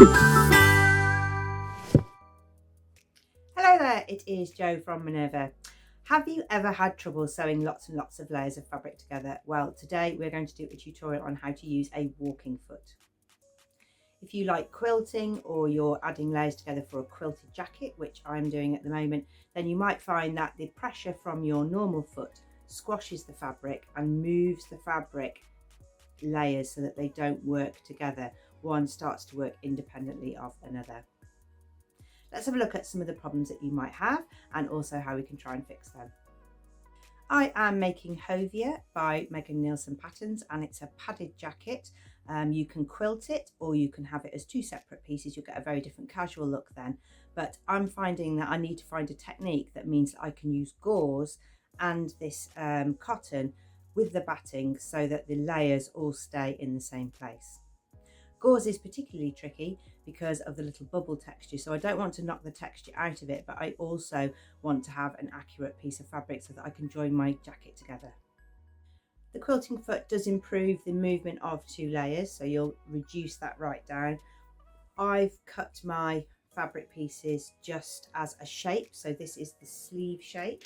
Hello there, it is Jo from Minerva. Have you ever had trouble sewing lots and lots of layers of fabric together? Well, today we're going to do a tutorial on how to use a walking foot. If you like quilting or you're adding layers together for a quilted jacket, which I'm doing at the moment, then you might find that the pressure from your normal foot squashes the fabric and moves the fabric layers so that they don't work together. One starts to work independently of another. Let's have a look at some of the problems that you might have and also how we can try and fix them. I am making Hovea by Megan Nielsen Patterns, and it's a padded jacket. You can quilt it or you can have it as two separate pieces. You'll get a very different casual look then. But I'm finding that I need to find a technique that means that I can use gauze and this cotton with the batting so that the layers all stay in the same place. Gauze is particularly tricky because of the little bubble texture, so I don't want to knock the texture out of it, but I also want to have an accurate piece of fabric so that I can join my jacket together. The quilting foot does improve the movement of two layers, so you'll reduce that right down. I've cut my fabric pieces just as a shape, so this is the sleeve shape,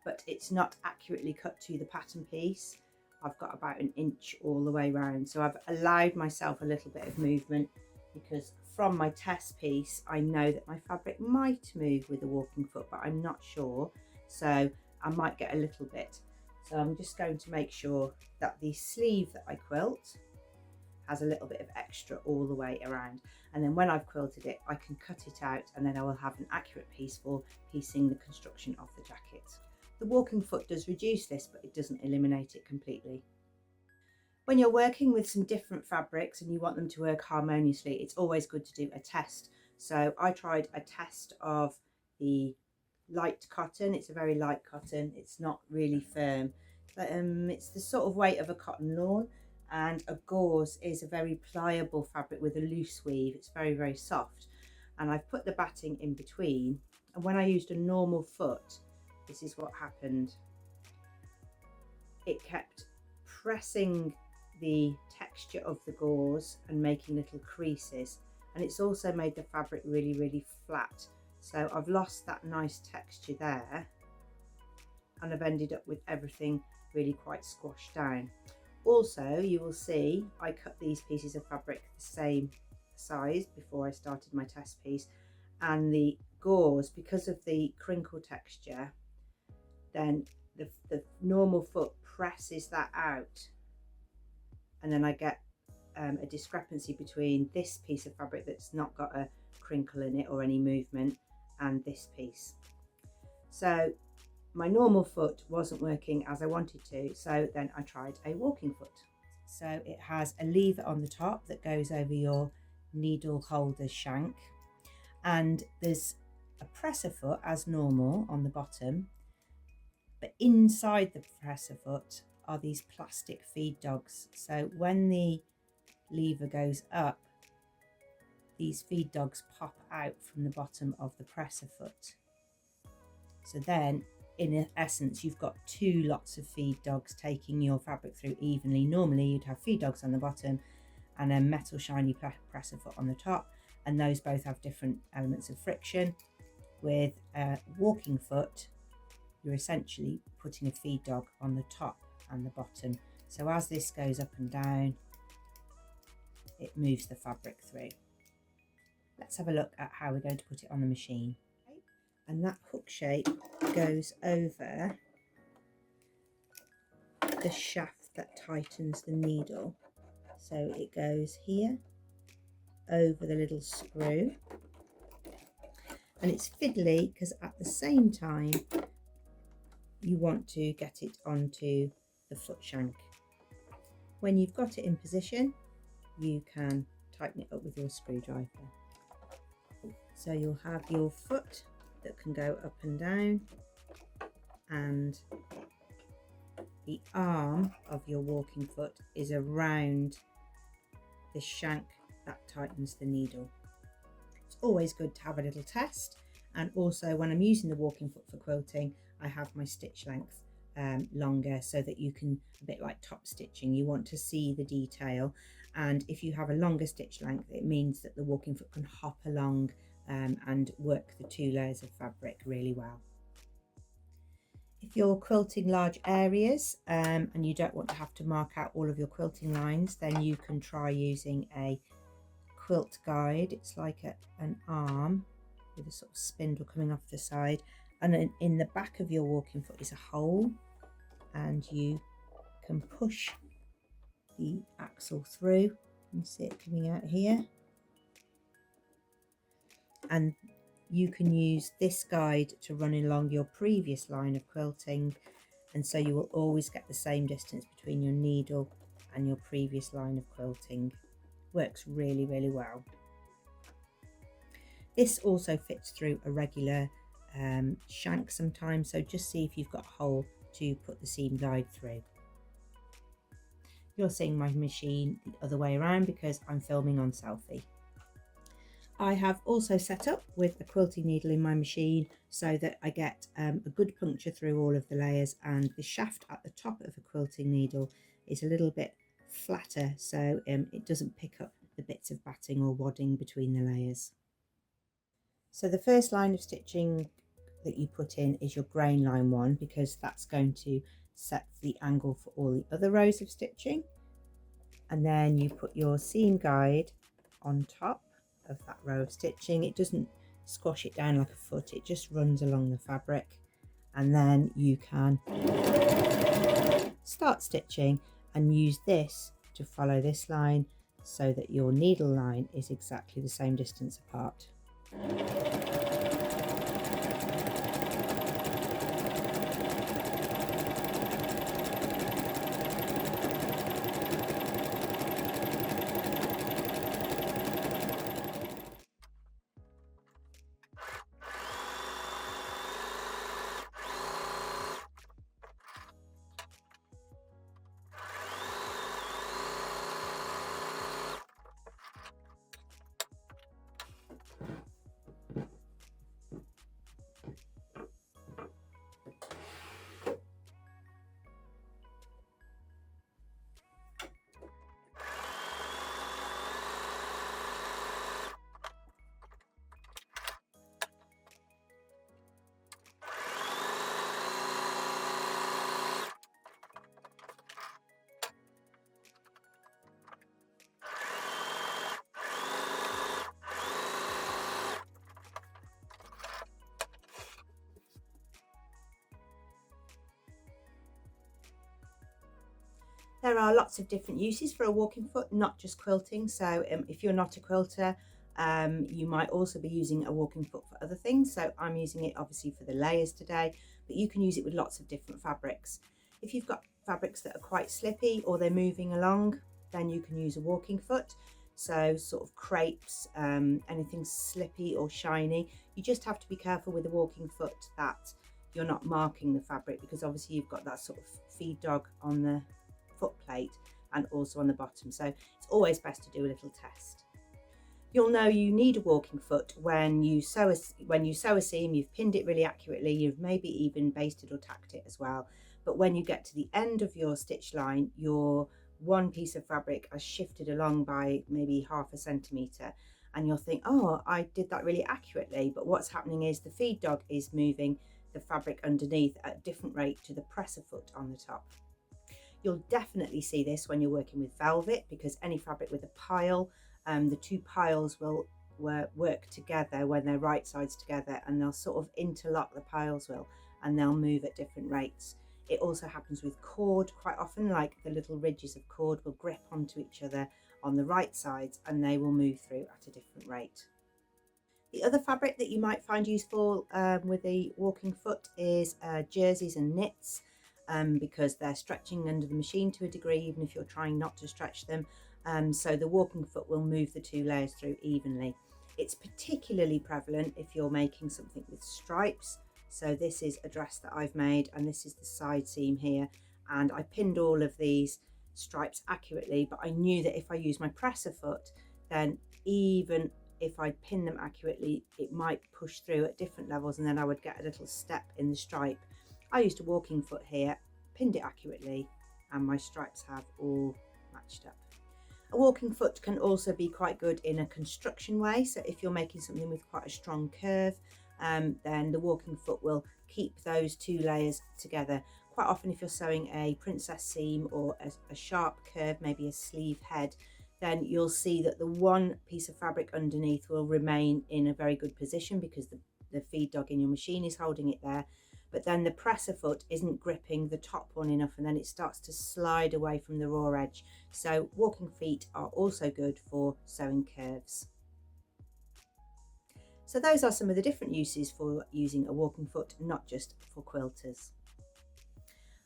but it's not accurately cut to the pattern piece. I've got about an inch all the way around, so I've allowed myself a little bit of movement because from my test piece I know that my fabric might move with a walking foot, but I'm not sure, so I might get a little bit. So I'm just going to make sure that the sleeve that I quilt has a little bit of extra all the way around, and then when I've quilted it I can cut it out and then I will have an accurate piece for piecing the construction of the jacket. The walking foot does reduce this, but it doesn't eliminate it completely. When you're working with some different fabrics and you want them to work harmoniously, it's always good to do a test. So I tried a test of the light cotton. It's a very light cotton. It's not really firm. It's the sort of weight of a cotton lawn, and a gauze is a very pliable fabric with a loose weave. It's very, very soft. And I've put the batting in between, and when I used a normal foot, this is what happened. It kept pressing the texture of the gauze and making little creases, and it's also made the fabric really, really flat. So I've lost that nice texture there, and I've ended up with everything really quite squashed down. Also, you will see I cut these pieces of fabric the same size before I started my test piece, and the gauze, because of the crinkle texture, then the normal foot presses that out, and then I get a discrepancy between this piece of fabric that's not got a crinkle in it or any movement and this piece. So my normal foot wasn't working as I wanted to, so then I tried a walking foot. So it has a lever on the top that goes over your needle holder shank, and there's a presser foot as normal on the bottom, but inside the presser foot are these plastic feed dogs. So when the lever goes up, these feed dogs pop out from the bottom of the presser foot. So then in essence you've got two lots of feed dogs taking your fabric through evenly. Normally you'd have feed dogs on the bottom and a metal shiny presser foot on the top, and those both have different elements of friction. With a walking foot, you're essentially putting a feed dog on the top and the bottom. So as this goes up and down, it moves the fabric through. Let's have a look at how we're going to put it on the machine. And that hook shape goes over the shaft that tightens the needle. So it goes here over the little screw, and it's fiddly because at the same time you want to get it onto the foot shank. When you've got it in position, you can tighten it up with your screwdriver. So you'll have your foot that can go up and down, and the arm of your walking foot is around the shank that tightens the needle. It's always good to have a little test, and also when I'm using the walking foot for quilting, I have my stitch length longer, so that you can, a bit like top stitching, you want to see the detail. And if you have a longer stitch length, it means that the walking foot can hop along and work the 2 layers of fabric really well. If you're quilting large areas and you don't want to have to mark out all of your quilting lines, then you can try using a quilt guide. It's like an arm with a sort of spindle coming off the side, and then in the back of your walking foot is a hole, and you can push the axle through. You see it coming out here, and you can use this guide to run along your previous line of quilting, and so you will always get the same distance between your needle and your previous line of quilting. Works really, really well. This also fits through a regular shank sometimes, so just see if you've got a hole to put the seam guide through. You're seeing my machine the other way around because I'm filming on selfie. I have also set up with a quilting needle in my machine so that I get a good puncture through all of the layers, and the shaft at the top of a quilting needle is a little bit flatter, so it doesn't pick up the bits of batting or wadding between the layers. So the first line of stitching that you put in is your grain line 1, because that's going to set the angle for all the other rows of stitching. And then you put your seam guide on top of that row of stitching. It doesn't squash it down like a foot, it just runs along the fabric, and then you can start stitching and use this to follow this line so that your needle line is exactly the same distance apart. There are lots of different uses for a walking foot, not just quilting. So if you're not a quilter, you might also be using a walking foot for other things. So I'm using it obviously for the layers today, but you can use it with lots of different fabrics. If you've got fabrics that are quite slippy or they're moving along, then you can use a walking foot. So sort of crepes, anything slippy or shiny. You just have to be careful with a walking foot that you're not marking the fabric, because obviously you've got that sort of feed dog on the foot plate and also on the bottom, so it's always best to do a little test. You'll know you need a walking foot when you sew a seam, you've pinned it really accurately, you've maybe even basted or tacked it as well, but when you get to the end of your stitch line, your one piece of fabric has shifted along by maybe ½ centimetre, and you'll think, oh, I did that really accurately, but what's happening is the feed dog is moving the fabric underneath at a different rate to the presser foot on the top. You'll definitely see this when you're working with velvet, because any fabric with a pile, the 2 piles will work together when they're right sides together, and they'll sort of interlock, the piles will, and they'll move at different rates. It also happens with cord quite often, like the little ridges of cord will grip onto each other on the right sides and they will move through at a different rate. The other fabric that you might find useful with a walking foot is jerseys and knits. Because they're stretching under the machine to a degree, even if you're trying not to stretch them. So the walking foot will move the 2 layers through evenly. It's particularly prevalent if you're making something with stripes. So this is a dress that I've made, and this is the side seam here. And I pinned all of these stripes accurately, but I knew that if I use my presser foot, then even if I pin them accurately, it might push through at different levels, and then I would get a little step in the stripe. I used a walking foot here, pinned it accurately, and my stripes have all matched up. A walking foot can also be quite good in a construction way. So if you're making something with quite a strong curve, then the walking foot will keep those two layers together. Quite often if you're sewing a princess seam or a sharp curve, maybe a sleeve head, then you'll see that the one piece of fabric underneath will remain in a very good position because the feed dog in your machine is holding it there. But then the presser foot isn't gripping the top one enough, and then it starts to slide away from the raw edge. So walking feet are also good for sewing curves. So those are some of the different uses for using a walking foot, not just for quilters.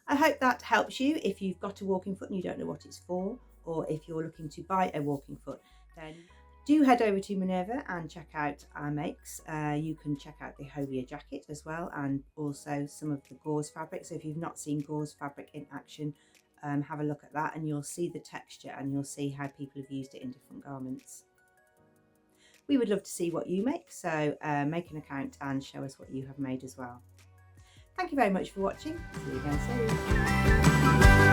I hope that helps you if you've got a walking foot and you don't know what it's for, or if you're looking to buy a walking foot, then do head over to Minerva and check out our makes. You can check out the Hovea Jacket as well, and also some of the gauze fabric. So if you've not seen gauze fabric in action, have a look at that and you'll see the texture and you'll see how people have used it in different garments. We would love to see what you make, so make an account and show us what you have made as well. Thank you very much for watching. See you again soon.